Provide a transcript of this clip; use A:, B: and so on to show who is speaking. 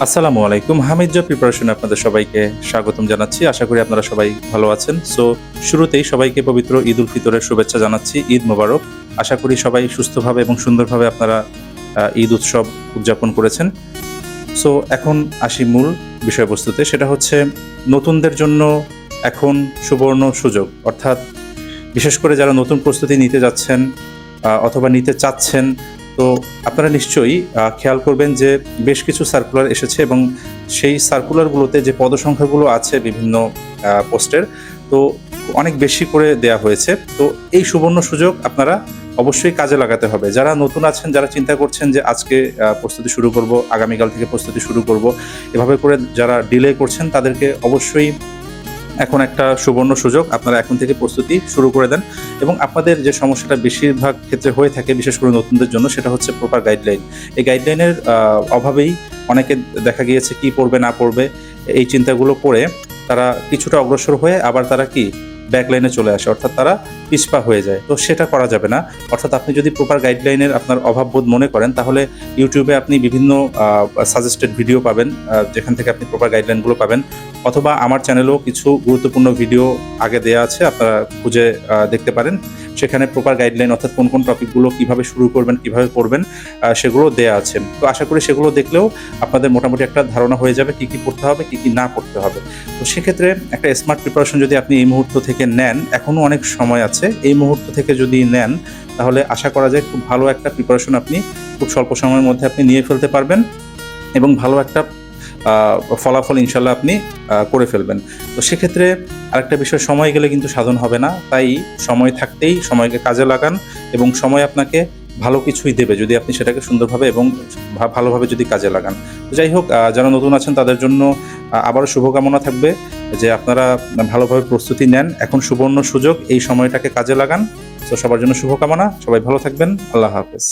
A: আসসালামু আলাইকুম। হামিদ জব প্রিপারেশনে আপনাদের সবাইকে স্বাগতম জানাচ্ছি। আশা করি আপনারা সবাই ভালো আছেন। সো শুরুতেই সবাইকে পবিত্র ঈদ উল ফিতরের শুভেচ্ছা জানাচ্ছি। ঈদ মোবারক। আশা করি সবাই সুস্থভাবে এবং সুন্দরভাবে আপনারা ঈদ উৎসব উদযাপন করেছেন। সো এখন আসি মূল বিষয়বস্তুতে, সেটা হচ্ছে নতুনদের জন্য এখন সুবর্ণ সুযোগ। অর্থাৎ বিশেষ করে যারা নতুন প্রস্তুতি নিতে যাচ্ছেন অথবা নিতে চাচ্ছেন, তো আপনারা নিশ্চয়ই খেয়াল করবেন যে বেশ কিছু সার্কুলার এসেছে এবং সেই সার্কুলারগুলোতে যে পদসংখ্যাগুলো আছে বিভিন্ন পোস্টের, তো অনেক বেশি করে দেয়া হয়েছে। তো এই সুবর্ণ সুযোগ আপনারা অবশ্যই কাজে লাগাতে হবে। যারা নতুন আছেন, যারা চিন্তা করছেন যে আজকে প্রস্তুতি শুরু করব, আগামীকাল থেকে প্রস্তুতি শুরু করব, এভাবে করে যারা ডিলে করছেন তাদেরকে অবশ্যই এখন একটা সুবর্ণ সুযোগ, আপনারা এখন থেকে প্রস্তুতি শুরু করে দেন। এবং আপনাদের যে সমস্যাটা বেশিরভাগ ক্ষেত্রে হয়ে থাকে, বিশেষ করে নতুনদের জন্য, সেটা হচ্ছে প্রপার গাইডলাইন। এই গাইডলাইনের অভাবেই অনেকে দেখা গিয়েছে কি পড়বে না পড়বে এই চিন্তাগুলো করে তারা কিছুটা অগ্রসর হয়ে আবার তারা কি ব্যাকলাইনে চলে আসে, অর্থাৎ তারা পিছপা হয়ে যায়। তো সেটা করা যাবে না। অর্থাৎ আপনি যদি প্রপার গাইডলাইনের আপনার অভাববোধ মনে করেন, তাহলে ইউটিউবে আপনি বিভিন্ন সাজেস্টেড ভিডিও পাবেন, যেখান থেকে আপনি প্রপার গাইডলাইনগুলো পাবেন। অথবা আমার চ্যানেলেও কিছু গুরুত্বপূর্ণ ভিডিও আগে দেওয়া আছে, আপনারা খুঁজে দেখতে পারেন। সেখানে প্রপার গাইডলাইন, অর্থাৎ কোন কোন টপিকগুলো কিভাবে শুরু করবেন, কিভাবে পড়বেন, সেগুলো দেওয়া আছে। তো আশা করি সেগুলো দেখলেও আপনাদের মোটামুটি একটা ধারণা হয়ে যাবে কি কি পড়তে হবে, কি কি না পড়তে হবে। তো সেক্ষেত্রে একটা স্মার্ট প্রিপারেশন যদি আপনি এই মুহূর্ত থেকে নেন, এখনও অনেক সময় আছে, এই মুহূর্ত থেকে যদি নেন তাহলে আশা করা যায় খুব ভালো একটা প্রিপারেশন আপনি খুব স্বল্প সময়ের মধ্যে আপনি নিয়ে ফেলতে পারবেন এবং ভালো একটা ফলাফল ইনশাল্লাহ আপনি করে ফেলবেন। তো সেক্ষেত্রে আরেকটা বিষয়, সময় গেলে কিন্তু সাধন হবে না। তাই সময় থাকতেই সময়কে কাজে লাগান এবং সময় আপনাকে ভালো কিছুই দেবে যদি আপনি সেটাকে সুন্দরভাবে এবং ভালোভাবে যদি কাজে লাগান। তো যাই হোক, যারা নতুন আছেন তাদের জন্য আবারও শুভকামনা থাকবে যে আপনারা ভালোভাবে প্রস্তুতি নেন। এখন সুবর্ণ সুযোগ, এই সময়টাকে কাজে লাগান। তো সবার জন্য শুভকামনা। সবাই ভালো থাকবেন। আল্লাহ হাফেজ।